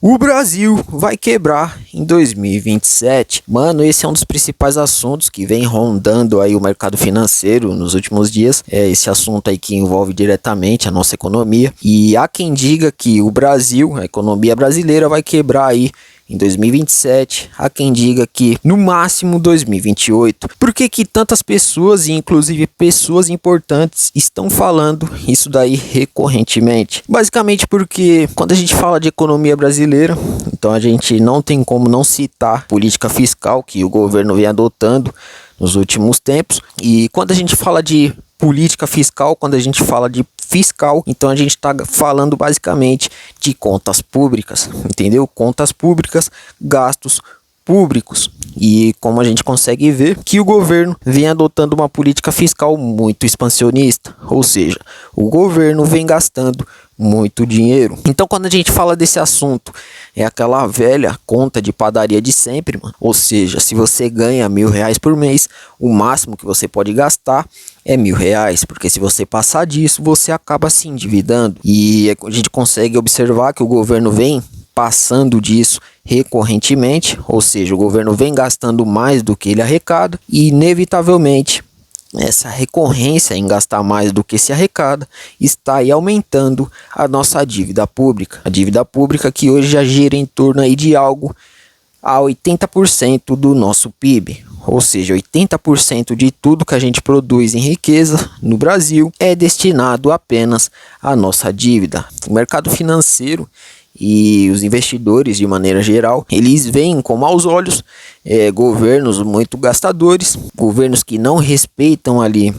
O Brasil vai quebrar em 2027. Mano, esse é um dos principais assuntos que vem rondando aí o mercado financeiro nos últimos dias. É esse assunto aí que envolve diretamente a nossa economia. E há quem diga que o Brasil, a economia brasileira, vai quebrar aí em 2027, há quem diga que no máximo 2028. Por que que tantas pessoas, e inclusive pessoas importantes, estão falando isso daí recorrentemente? Basicamente porque quando a gente fala de economia brasileira, então a gente não tem como não citar a política fiscal que o governo vem adotando nos últimos tempos. E quando a gente fala de política fiscal, quando a gente fala de fiscal, então a gente está falando basicamente de contas públicas, entendeu? Contas públicas, gastos públicos. E como a gente consegue ver que o governo vem adotando uma política fiscal muito expansionista, ou seja, o governo vem gastando muito dinheiro. Então quando a gente fala desse assunto, é aquela velha conta de padaria de sempre, mano. Ou seja, se você ganha R$ 1.000 por mês, o máximo que você pode gastar é R$ 1.000, porque se você passar disso, você acaba se endividando. E a gente consegue observar que o governo vem passando disso recorrentemente, ou seja, o governo vem gastando mais do que ele arrecada e inevitavelmente essa recorrência em gastar mais do que se arrecada está aí aumentando a nossa dívida pública. A dívida pública que hoje já gira em torno aí de algo a 80% do nosso PIB. Ou seja, 80% de tudo que a gente produz em riqueza no Brasil é destinado apenas à nossa dívida. O mercado financeiro e os investidores, de maneira geral, eles veem com maus olhos governos muito gastadores, governos que não respeitam ali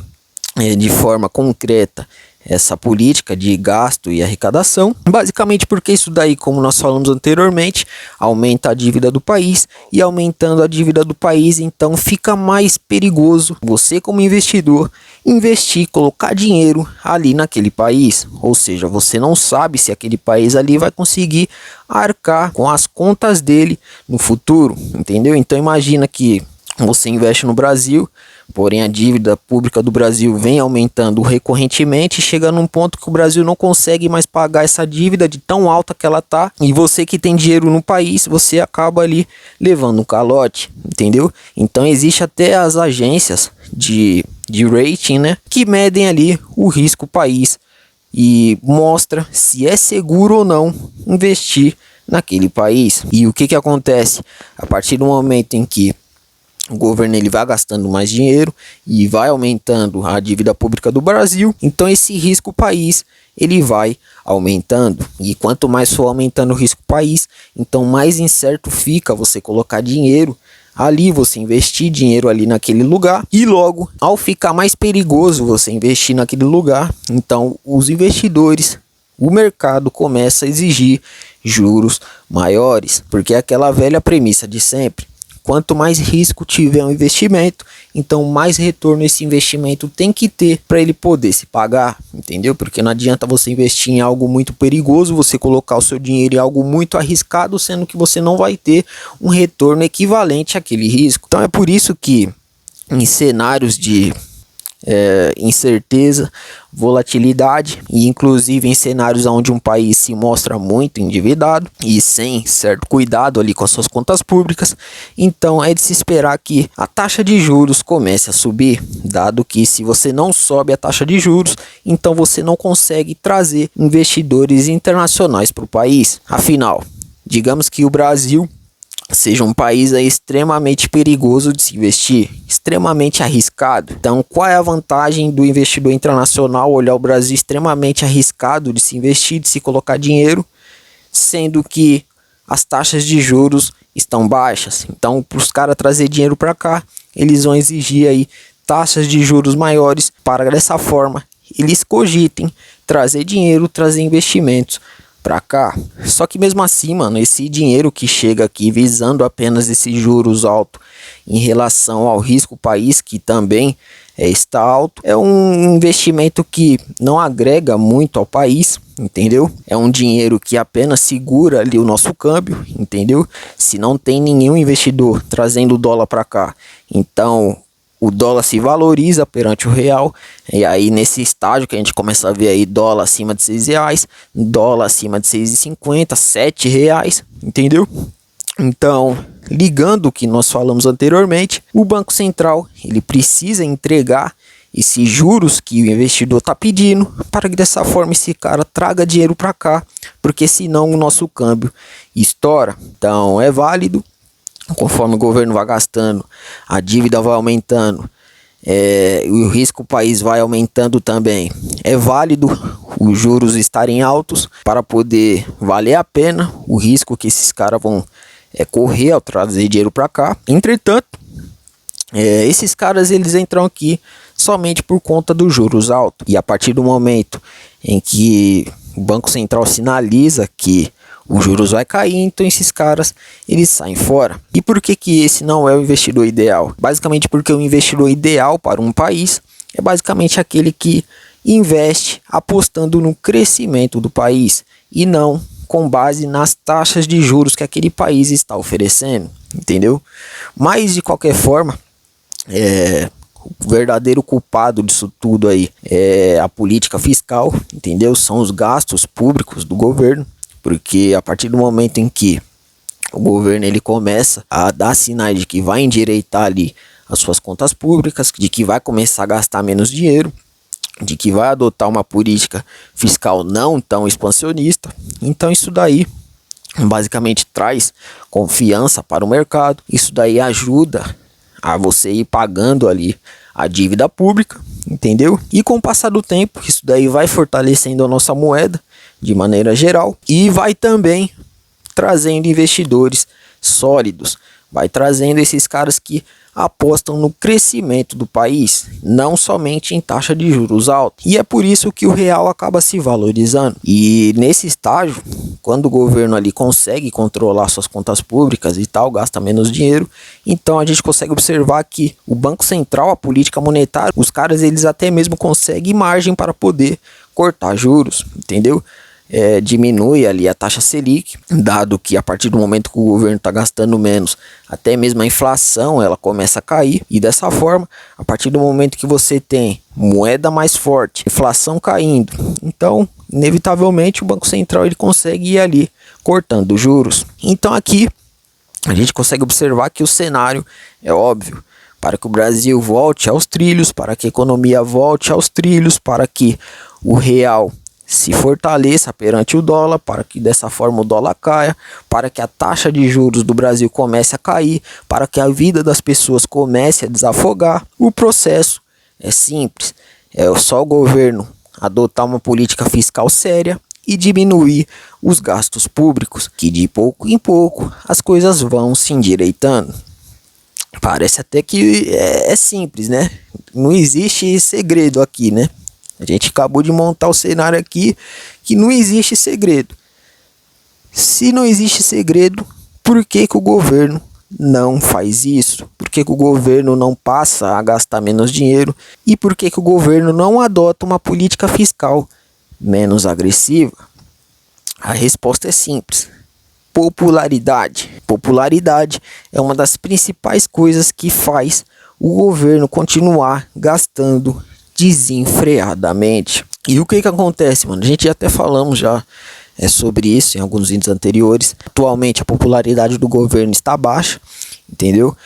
de forma concreta essa política de gasto e arrecadação, basicamente porque isso daí, como nós falamos anteriormente, aumenta a dívida do país, e aumentando a dívida do país, então fica mais perigoso você, como investidor, investir, colocar dinheiro ali naquele país. Ou seja, você não sabe se aquele país ali vai conseguir arcar com as contas dele no futuro, entendeu? Então imagina que você investe no Brasil, porém a dívida pública do Brasil vem aumentando recorrentemente, chega num ponto que o Brasil não consegue mais pagar essa dívida de tão alta que ela tá, e você que tem dinheiro no país, você acaba ali levando um calote, entendeu? Então existe até as agências de rating, né, que medem ali o risco país e mostra se é seguro ou não investir naquele país. E o que acontece? A partir do momento em que o governo ele vai gastando mais dinheiro e vai aumentando a dívida pública do Brasil, então esse risco país ele vai aumentando, e quanto mais for aumentando o risco país, então mais incerto fica você colocar dinheiro ali, você investir dinheiro ali naquele lugar, e logo ao ficar mais perigoso você investir naquele lugar, então os investidores, o mercado começa a exigir juros maiores, porque é aquela velha premissa de sempre. Quanto mais risco tiver um investimento, então mais retorno esse investimento tem que ter para ele poder se pagar, entendeu? Porque não adianta você investir em algo muito perigoso, você colocar o seu dinheiro em algo muito arriscado, sendo que você não vai ter um retorno equivalente àquele risco. Então é por isso que em cenários de incerteza, volatilidade, e inclusive em cenários onde um país se mostra muito endividado e sem certo cuidado ali com as suas contas públicas, então é de se esperar que a taxa de juros comece a subir, dado que se você não sobe a taxa de juros, então você não consegue trazer investidores internacionais para o país. Afinal, digamos que o Brasil seja um país aí extremamente perigoso de se investir, extremamente arriscado. Então, qual é a vantagem do investidor internacional olhar o Brasil extremamente arriscado de se investir, de se colocar dinheiro, sendo que as taxas de juros estão baixas? Então, para os caras trazer dinheiro para cá, eles vão exigir aí taxas de juros maiores para dessa forma eles cogitem trazer dinheiro, trazer investimentos para cá. Só que mesmo assim, mano, esse dinheiro que chega aqui visando apenas esses juros altos em relação ao risco país, que também está alto, é um investimento que não agrega muito ao país, entendeu? É um dinheiro que apenas segura ali o nosso câmbio, entendeu? Se não tem nenhum investidor trazendo dólar para cá, então o dólar se valoriza perante o real, e aí nesse estágio que a gente começa a ver aí dólar acima de R$ 6, dólar acima de 6,50, R$ 7, entendeu? Então, ligando o que nós falamos anteriormente, o Banco Central ele precisa entregar esses juros que o investidor está pedindo, para que dessa forma esse cara traga dinheiro para cá, porque senão o nosso câmbio estoura. Então é válido, conforme o governo vai gastando, a dívida vai aumentando, o risco do país vai aumentando também. É válido os juros estarem altos para poder valer a pena o risco que esses caras vão correr ao trazer dinheiro para cá. Entretanto, esses caras eles entram aqui somente por conta dos juros altos, e a partir do momento em que o Banco Central sinaliza que os juros vai cair, então esses caras eles saem fora. E por que que esse não é o investidor ideal? Basicamente porque o investidor ideal para um país é basicamente aquele que investe apostando no crescimento do país e não com base nas taxas de juros que aquele país está oferecendo, entendeu? Mas de qualquer forma, o verdadeiro culpado disso tudo aí é a política fiscal, entendeu? São os gastos públicos do governo, porque a partir do momento em que o governo ele começa a dar sinais de que vai endireitar ali as suas contas públicas, de que vai começar a gastar menos dinheiro, de que vai adotar uma política fiscal não tão expansionista, então isso daí basicamente traz confiança para o mercado, isso daí ajuda a você ir pagando ali a dívida pública, entendeu? E com o passar do tempo, isso daí vai fortalecendo a nossa moeda de maneira geral e vai também trazendo investidores sólidos, vai trazendo esses caras que apostam no crescimento do país, não somente em taxa de juros alta. E é por isso que o real acaba se valorizando. E nesse estágio, quando o governo ali consegue controlar suas contas públicas e tal, gasta menos dinheiro, então a gente consegue observar que o Banco Central, a política monetária, os caras eles até mesmo conseguem margem para poder cortar juros, entendeu? Diminui ali a taxa Selic, dado que a partir do momento que o governo está gastando menos, até mesmo a inflação ela começa a cair, e dessa forma, a partir do momento que você tem moeda mais forte, inflação caindo, então inevitavelmente o Banco Central ele consegue ir ali cortando juros. Então aqui a gente consegue observar que o cenário é óbvio, para que o Brasil volte aos trilhos, para que a economia volte aos trilhos, para que o real se fortaleça perante o dólar, para que dessa forma o dólar caia, para que a taxa de juros do Brasil comece a cair, para que a vida das pessoas comece a desafogar. O processo é simples, é só o governo adotar uma política fiscal séria e diminuir os gastos públicos, que de pouco em pouco as coisas vão se endireitando. Parece até que é simples, né? Não existe segredo aqui, né? A gente acabou de montar o cenário aqui que não existe segredo. Se não existe segredo, por que que o governo não faz isso? Por que que o governo não passa a gastar menos dinheiro? E por que que o governo não adota uma política fiscal menos agressiva? A resposta é simples. Popularidade. Popularidade é uma das principais coisas que faz o governo continuar gastando desenfreadamente. E o que que acontece, mano? A gente até falamos já sobre isso em alguns vídeos anteriores. Atualmente a popularidade do governo está baixa, entendeu?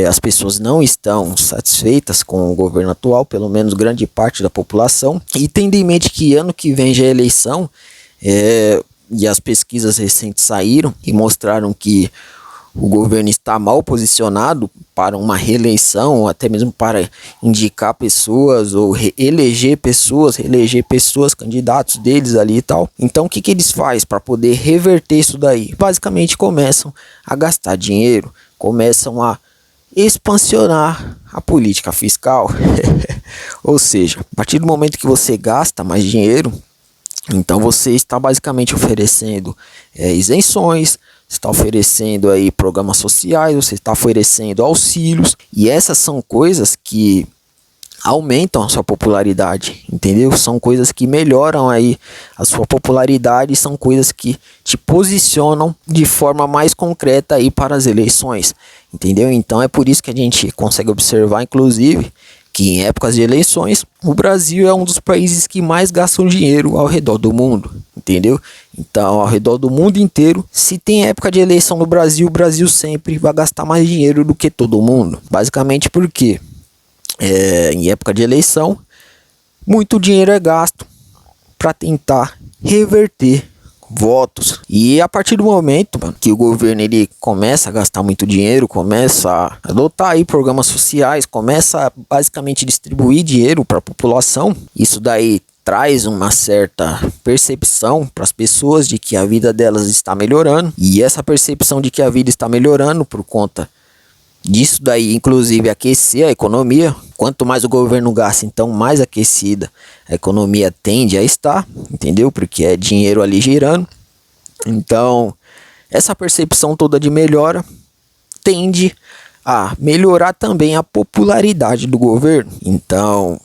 As pessoas não estão satisfeitas com o governo atual, pelo menos grande parte da população. E tendo em mente que ano que vem já é eleição, e as pesquisas recentes saíram e mostraram que o governo está mal posicionado para uma reeleição, ou até mesmo para indicar pessoas ou reeleger pessoas, candidatos deles ali e tal. Então o que que eles fazem para poder reverter isso daí? Basicamente começam a gastar dinheiro, começam a expansionar a política fiscal. Ou seja, a partir do momento que você gasta mais dinheiro, então você está basicamente oferecendo isenções, está oferecendo aí programas sociais, você está oferecendo auxílios, e essas são coisas que aumentam a sua popularidade, entendeu? São coisas que melhoram aí a sua popularidade, são coisas que te posicionam de forma mais concreta aí para as eleições, entendeu? Então é por isso que a gente consegue observar, inclusive, que em épocas de eleições, o Brasil é um dos países que mais gastam dinheiro ao redor do mundo, entendeu? Então, ao redor do mundo inteiro, se tem época de eleição no Brasil, o Brasil sempre vai gastar mais dinheiro do que todo mundo. Basicamente porque em época de eleição, muito dinheiro é gasto para tentar reverter votos. E a partir do momento, mano, que o governo ele começa a gastar muito dinheiro, começa a adotar aí programas sociais, começa a basicamente distribuir dinheiro para a população, isso daí traz uma certa percepção para as pessoas de que a vida delas está melhorando. E essa percepção de que a vida está melhorando por conta disso daí, inclusive, aquecer a economia. Quanto mais o governo gasta, então mais aquecida a economia tende a estar, entendeu? Porque é dinheiro ali girando. Então, essa percepção toda de melhora tende a melhorar também a popularidade do governo. Então,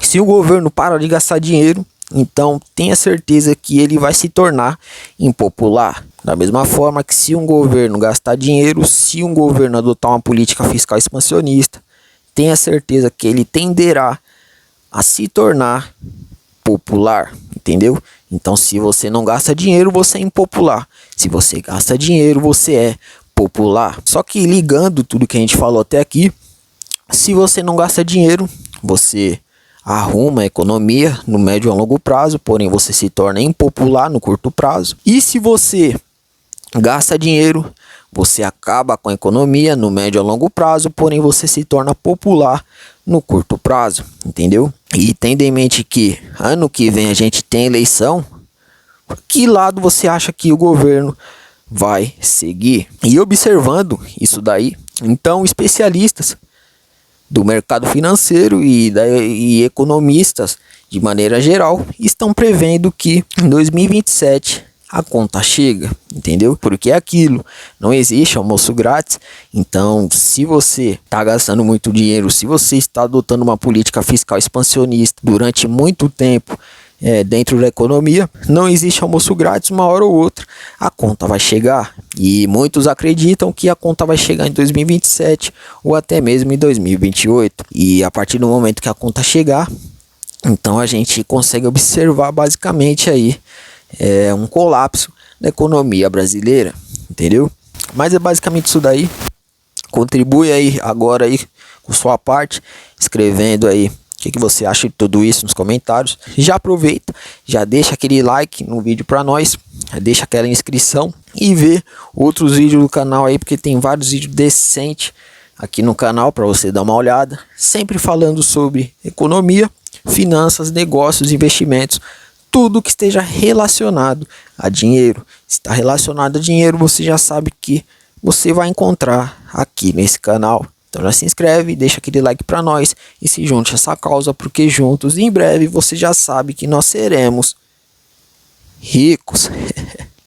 se o governo para de gastar dinheiro, então tenha certeza que ele vai se tornar impopular. Da mesma forma que se um governo gastar dinheiro, se um governo adotar uma política fiscal expansionista, tenha certeza que ele tenderá a se tornar popular, entendeu? Então se você não gasta dinheiro, você é impopular. Se você gasta dinheiro, você é popular. Só que ligando tudo que a gente falou até aqui, se você não gasta dinheiro, você arruma a economia no médio a longo prazo, porém você se torna impopular no curto prazo. E se você gasta dinheiro, você acaba com a economia no médio a longo prazo, porém você se torna popular no curto prazo, entendeu? E tendo em mente que ano que vem a gente tem eleição, que lado você acha que o governo vai seguir? E observando isso daí, então especialistas do mercado financeiro e economistas de maneira geral estão prevendo que em 2027 a conta chega, entendeu? Porque é aquilo, não existe almoço grátis. Então, se você está gastando muito dinheiro, se você está adotando uma política fiscal expansionista durante muito tempo dentro da economia, não existe almoço grátis, uma hora ou outra a conta vai chegar. E muitos acreditam que a conta vai chegar em 2027 ou até mesmo em 2028. E a partir do momento que a conta chegar, então a gente consegue observar basicamente aí um colapso da economia brasileira, entendeu? Mas é basicamente isso daí. Contribui aí agora aí com sua parte, escrevendo aí o que você acha de tudo isso nos comentários. Já aproveita, já deixa aquele like no vídeo para nós, deixa aquela inscrição e vê outros vídeos do canal aí, porque tem vários vídeos decentes aqui no canal para você dar uma olhada, sempre falando sobre economia, finanças, negócios, investimentos, tudo que esteja relacionado a dinheiro. Se está relacionado a dinheiro, você já sabe que você vai encontrar aqui nesse canal. Então já se inscreve, deixa aquele like para nós e se junte a essa causa, porque juntos em breve você já sabe que nós seremos ricos.